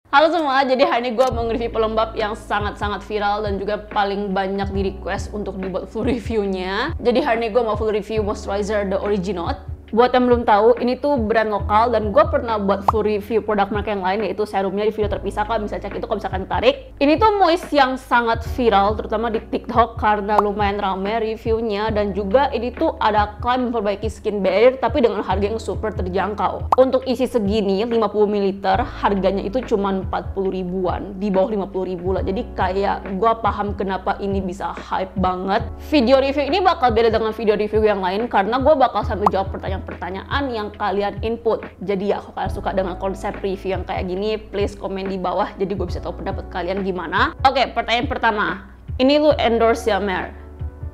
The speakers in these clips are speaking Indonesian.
Halo semua, jadi hari ini gue mau nge-review pelembab yang sangat-sangat viral dan juga paling banyak di request untuk dibuat full reviewnya. Jadi hari ini gue mau full review moisturizer The Original. Buat yang belum tahu, ini tuh brand lokal dan gue pernah buat full review produk mereka yang lain, yaitu serumnya di video terpisah. Kalian bisa cek itu kalau misalkan tertarik. Ini tuh moist yang sangat viral, terutama di TikTok karena lumayan rame reviewnya, dan juga ini tuh ada klaim memperbaiki skin barrier tapi dengan harga yang super terjangkau. Untuk isi segini 50 ml, harganya itu cuma 40 ribuan, di bawah 50 ribu lah. Jadi kayak gue paham kenapa ini bisa hype banget. Video review ini bakal beda dengan video review yang lain karena gue bakal sambil jawab pertanyaan yang kalian input. Jadi ya, kalau kalian suka dengan konsep review yang kayak gini, please komen di bawah jadi gue bisa tahu pendapat kalian gimana. Oke, pertanyaan pertama, ini lu endorse ya Mer?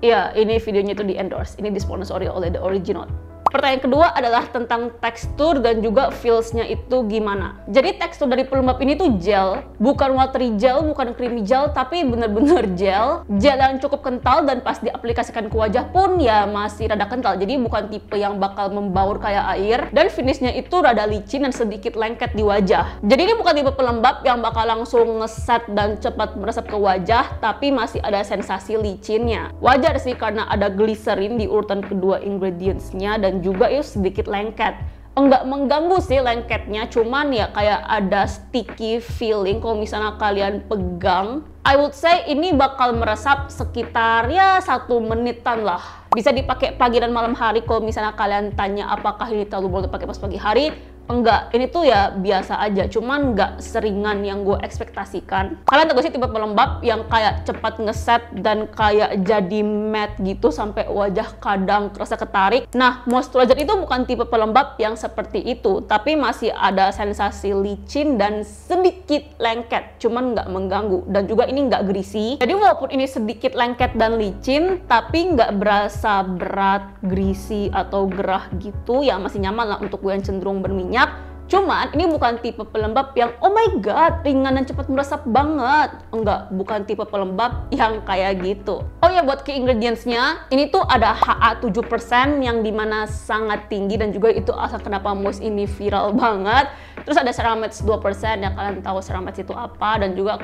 Iya, ini videonya itu di endorse, ini disponsori oleh The Original. Pertanyaan kedua adalah tentang tekstur dan juga feels-nya itu gimana. Jadi tekstur dari pelembab ini tuh gel, bukan watery gel, bukan creamy gel, tapi bener-bener gel. Gel yang cukup kental dan pas diaplikasikan ke wajah pun ya masih rada kental. Jadi bukan tipe yang bakal membaur kayak air. Dan finishnya itu rada licin dan sedikit lengket di wajah. Jadi ini bukan tipe pelembab yang bakal langsung ngeset dan cepat meresap ke wajah, tapi masih ada sensasi licinnya. Wajar sih karena ada glycerin di urutan kedua ingredients-nya dan juga itu sedikit lengket. Enggak mengganggu sih lengketnya, cuman ya kayak ada sticky feeling kalau misalnya kalian pegang. I would say ini bakal meresap sekitar ya 1 menitan lah. Bisa dipakai pagi dan malam hari kalau misalnya kalian tanya apakah ini terlalu boleh dipakai pas pagi hari. Enggak, ini tuh ya biasa aja, cuman nggak seringan yang gue ekspektasikan. Kalian tahu sih tipe pelembab yang kayak cepat ngeset dan kayak jadi matte gitu sampai wajah kadang terasa ketarik. Nah, moisturizer itu bukan tipe pelembab yang seperti itu, tapi masih ada sensasi licin dan sedikit lengket, cuman nggak mengganggu. Dan juga ini nggak greasy. Jadi walaupun ini sedikit lengket dan licin, tapi nggak berasa berat, greasy atau gerah gitu, ya masih nyaman lah untuk gue yang cenderung berminyak. Cuman ini bukan tipe pelembab yang oh my god ringan dan cepat meresap banget. Enggak, bukan tipe pelembab yang kayak gitu. Oh ya, buat key ingredients-nya ini tuh ada HA 7% yang dimana sangat tinggi dan juga itu asal kenapa moist ini viral banget. Terus ada ceramides 2% ya, kalian tahu ceramides itu apa, dan juga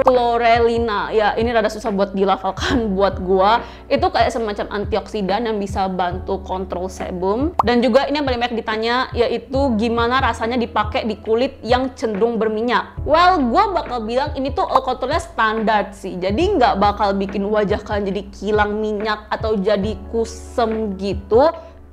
chlorelina. Ya, ini rada susah buat dilafalkan buat gua. Itu kayak semacam antioksidan yang bisa bantu kontrol sebum. Dan juga ini yang paling banyak ditanya yaitu gimana rasanya dipakai di kulit yang cenderung berminyak. Well, gua bakal bilang ini tuh oil controlnya standar sih. Jadi nggak bakal bikin wajah kalian jadi kilang minyak atau jadi kusem gitu.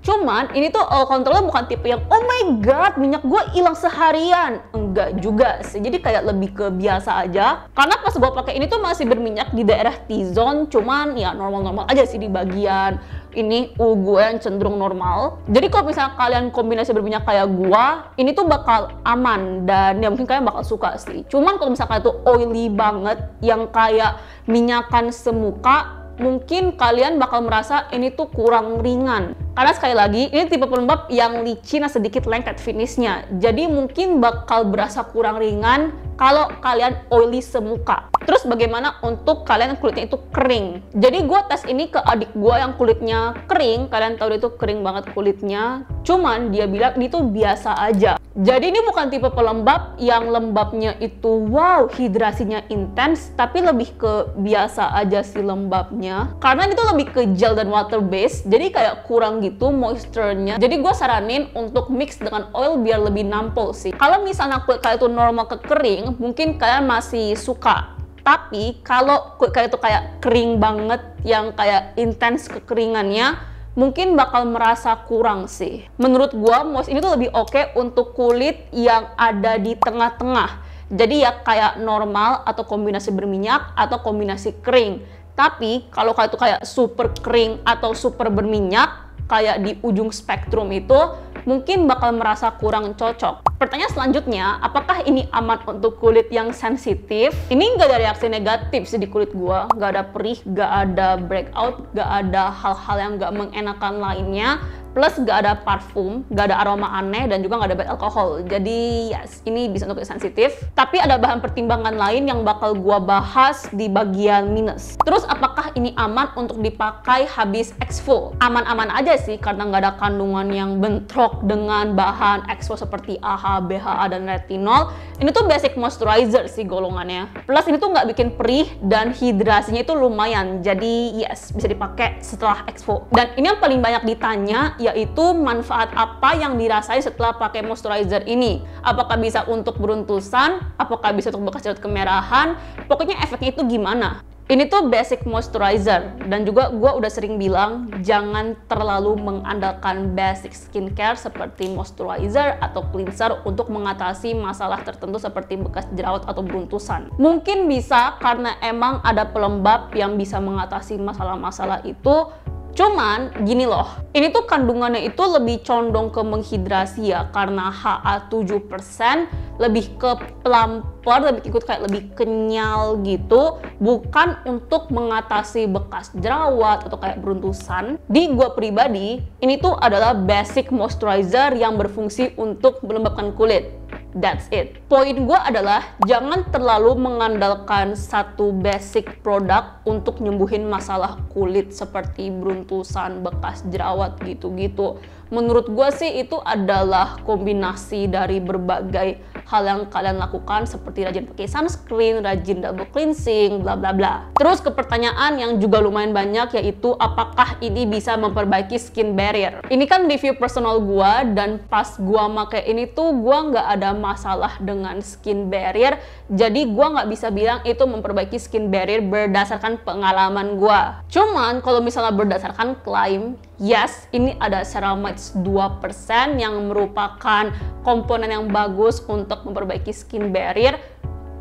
Cuman ini tuh oil controlnya bukan tipe yang oh my god minyak gue hilang seharian. Enggak juga sih, jadi kayak lebih ke biasa aja. Karena pas gue pakai ini tuh masih berminyak di daerah T-zone, cuman ya normal-normal aja sih di bagian ini gue yang cenderung normal. Jadi kalau misalnya kalian kombinasi berminyak kayak gue, ini tuh bakal aman dan ya mungkin kalian bakal suka sih. Cuman kalau misalnya tuh oily banget yang kayak minyakan semuka, mungkin kalian bakal merasa ini tuh kurang ringan. Karena sekali lagi, ini tipe pelembab yang licin dan sedikit lengket finishnya. Jadi mungkin bakal berasa kurang ringan kalau kalian oily semuka. Terus bagaimana untuk kalian yang kulitnya itu kering? Jadi gue tes ini ke adik gue yang kulitnya kering. Kalian tahu dia tuh kering banget kulitnya. Cuman dia bilang ini tuh biasa aja. Jadi ini bukan tipe pelembab yang lembabnya itu wow, hidrasinya intens, tapi lebih ke biasa aja sih lembabnya. Karena ini tuh lebih ke gel dan water base, jadi kayak kurang gitu moisture-nya. Jadi gue saranin untuk mix dengan oil biar lebih nampol sih. Kalau misalnya kulit kalian itu normal ke kering, mungkin kalian masih suka. Tapi kalau kulit kalian itu kayak kering banget, yang kayak intens kekeringannya, mungkin bakal merasa kurang sih. Menurut gua, moist ini tuh lebih oke untuk kulit yang ada di tengah-tengah. Jadi ya kayak normal atau kombinasi berminyak atau kombinasi kering. Tapi kalau kayak itu kayak super kering atau super berminyak, kayak di ujung spektrum itu, mungkin bakal merasa kurang cocok. Pertanyaan selanjutnya, apakah ini aman untuk kulit yang sensitif? Ini nggak ada reaksi negatif sih di kulit gua, nggak ada perih, nggak ada breakout, nggak ada hal-hal yang nggak mengenakan lainnya. Plus gak ada parfum, gak ada aroma aneh, dan juga gak ada bad alkohol. Jadi yes, ini bisa untuk sensitif. Tapi ada bahan pertimbangan lain yang bakal gua bahas di bagian minus. Terus apakah ini aman untuk dipakai habis exfol? Aman-aman aja sih, karena gak ada kandungan yang bentrok dengan bahan exfol seperti AHA AHA, BHA, dan retinol. Ini tuh basic moisturizer sih golongannya. Plus ini tuh nggak bikin perih dan hidrasinya itu lumayan. Jadi yes, bisa dipakai setelah exfo. Dan ini yang paling banyak ditanya, yaitu manfaat apa yang dirasain setelah pakai moisturizer ini. Apakah bisa untuk beruntusan? Apakah bisa untuk bekas jerawat kemerahan? Pokoknya efeknya itu gimana? Ini tuh basic moisturizer, dan juga gue udah sering bilang jangan terlalu mengandalkan basic skincare seperti moisturizer atau cleanser untuk mengatasi masalah tertentu seperti bekas jerawat atau beruntusan. Mungkin bisa karena emang ada pelembab yang bisa mengatasi masalah-masalah itu. Cuman gini loh, ini tuh kandungannya itu lebih condong ke menghidrasi ya, karena HA 7% lebih ke plumper, lebih ikut kayak lebih kenyal gitu, bukan untuk mengatasi bekas jerawat atau kayak beruntusan. Di gua pribadi, ini tuh adalah basic moisturizer yang berfungsi untuk melembabkan kulit. That's it. Poin gue adalah jangan terlalu mengandalkan satu basic produk untuk nyembuhin masalah kulit seperti beruntusan, bekas jerawat gitu-gitu. Menurut gue sih itu adalah kombinasi dari berbagai hal yang kalian lakukan seperti rajin pakai sunscreen, rajin double cleansing, bla bla bla. Terus ke pertanyaan yang juga lumayan banyak, yaitu apakah ini bisa memperbaiki skin barrier. Ini kan review personal gue, dan pas gue pakai ini tuh gue nggak ada masalah dengan skin barrier. Jadi gue nggak bisa bilang itu memperbaiki skin barrier berdasarkan pengalaman gue. Cuman kalau misalnya berdasarkan klaim, yes, ini ada ceramides 2% yang merupakan komponen yang bagus untuk memperbaiki skin barrier.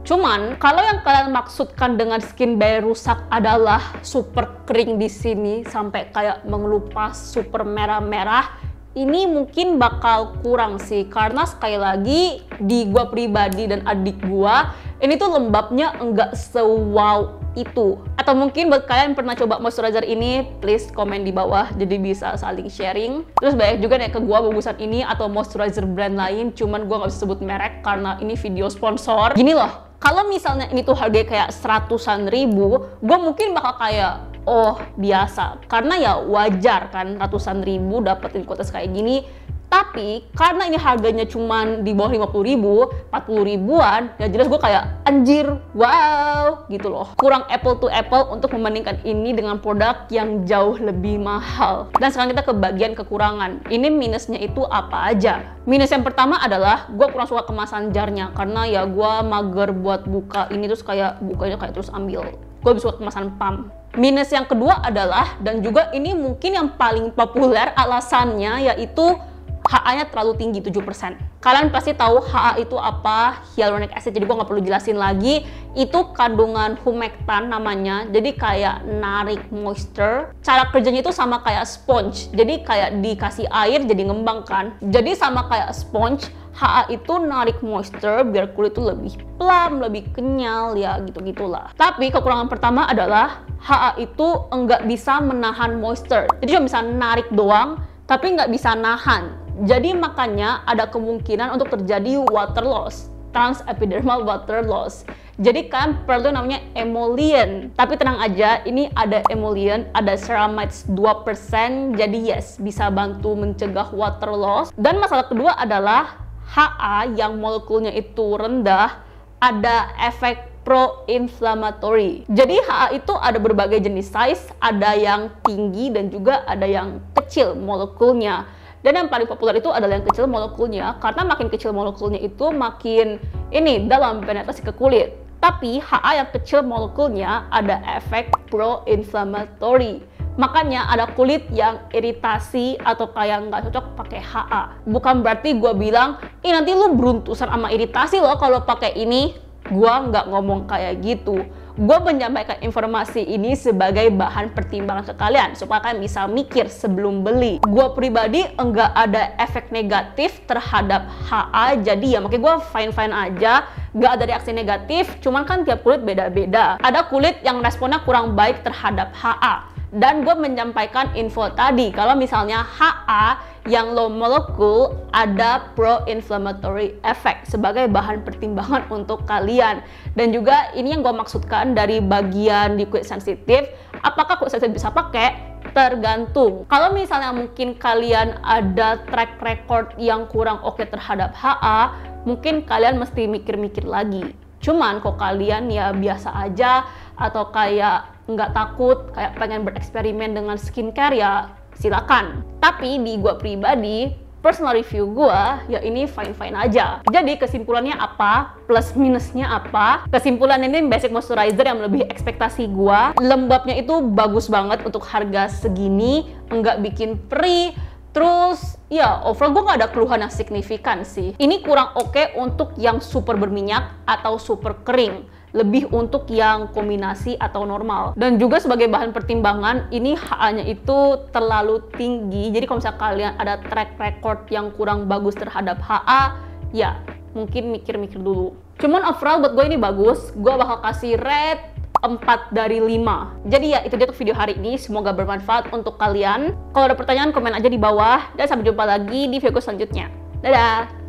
Cuman kalau yang kalian maksudkan dengan skin barrier rusak adalah super kering di sini sampai kayak mengelupas, super merah-merah, ini mungkin bakal kurang sih, karena sekali lagi di gua pribadi dan adik gua ini tuh lembabnya enggak se-wow itu. Atau mungkin buat kalian yang pernah coba moisturizer ini, please komen di bawah jadi bisa saling sharing. Terus banyak juga nih ke gua bagusan ini atau moisturizer brand lain, cuman gua nggak bisa sebut merek karena ini video sponsor. Gini loh, kalau misalnya ini tuh harganya kayak 100-an ribu, gua mungkin bakal kayak oh biasa, karena ya wajar kan ratusan ribu dapetin kualitas kayak gini. Tapi karena ini harganya cuman di bawah 50 ribu, 40 ribuan, ya jelas gue kayak anjir, wow gitu loh. Kurang apple to apple untuk membandingkan ini dengan produk yang jauh lebih mahal. Dan sekarang kita ke bagian kekurangan. Ini minusnya itu apa aja? Minus yang pertama adalah gue kurang suka kemasan jarnya, karena ya gue mager buat buka ini, terus kayak bukanya kayak terus ambil. Gue bisa kemasan pump. Minus yang kedua adalah, dan juga ini mungkin yang paling populer alasannya, yaitu HA-nya terlalu tinggi, 7%. Kalian pasti tahu HA itu apa, hyaluronic acid, jadi gue nggak perlu jelasin lagi. Itu kandungan humectan namanya, jadi kayak narik moisture. Cara kerjanya itu sama kayak sponge, jadi kayak dikasih air jadi ngembang kan. Jadi sama kayak sponge, HA itu narik moisture biar kulit itu lebih plump, lebih kenyal, ya gitu-gitulah. Tapi kekurangan pertama adalah HA itu enggak bisa menahan moisture. Jadi cuma bisa narik doang, tapi nggak bisa nahan. Jadi makanya ada kemungkinan untuk terjadi water loss, transepidermal water loss. Jadi kan perlu namanya emollient. Tapi tenang aja, ini ada emollient, ada ceramides 2%. Jadi yes, bisa bantu mencegah water loss. Dan masalah kedua adalah HA yang molekulnya itu rendah, ada efek pro-inflammatory. Jadi HA itu ada berbagai jenis size, ada yang tinggi dan juga ada yang kecil molekulnya. Dan yang paling populer itu adalah yang kecil molekulnya, karena makin kecil molekulnya itu makin ini dalam penetrasi ke kulit. Tapi HA yang kecil molekulnya ada efek pro-inflammatory. Makanya ada kulit yang iritasi atau kayak nggak cocok pakai HA. Bukan berarti gue bilang, nanti lu beruntusan sama iritasi loh kalau pakai ini. Gua nggak ngomong kayak gitu. Gue menyampaikan informasi ini sebagai bahan pertimbangan ke kalian supaya kalian bisa mikir sebelum beli. Gue pribadi enggak ada efek negatif terhadap HA, jadi ya makanya gue fine-fine aja, nggak ada reaksi negatif. Cuman kan tiap kulit beda-beda. Ada kulit yang responnya kurang baik terhadap HA. Dan gue menyampaikan info tadi, kalau misalnya HA yang low molecule ada pro-inflammatory effect sebagai bahan pertimbangan untuk kalian. Dan juga ini yang gue maksudkan dari bagian di kulit sensitif, apakah kulit sensitif bisa pakai? Tergantung. Kalau misalnya mungkin kalian ada track record yang kurang oke terhadap HA, mungkin kalian mesti mikir-mikir lagi. Cuman kok kalian ya biasa aja atau kayak nggak takut, kayak pengen bereksperimen dengan skincare, ya silakan. Tapi di gua pribadi, personal review gua ya ini fine-fine aja. Jadi kesimpulannya apa? Plus minusnya apa? Kesimpulannya ini basic moisturizer yang melebihi ekspektasi gua. Lembabnya itu bagus banget untuk harga segini, enggak bikin perih. Terus ya overall gue gak ada keluhan yang signifikan sih. Ini kurang oke untuk yang super berminyak atau super kering. Lebih untuk yang kombinasi atau normal. Dan juga sebagai bahan pertimbangan, ini HA-nya itu terlalu tinggi. Jadi kalau misalnya kalian ada track record yang kurang bagus terhadap HA, ya mungkin mikir-mikir dulu. Cuman overall buat gue ini bagus. Gue bakal kasih rate 4 dari 5. Jadi ya itu dia untuk video hari ini. Semoga bermanfaat untuk kalian. Kalau ada pertanyaan komen aja di bawah. Dan sampai jumpa lagi di video selanjutnya. Dadah!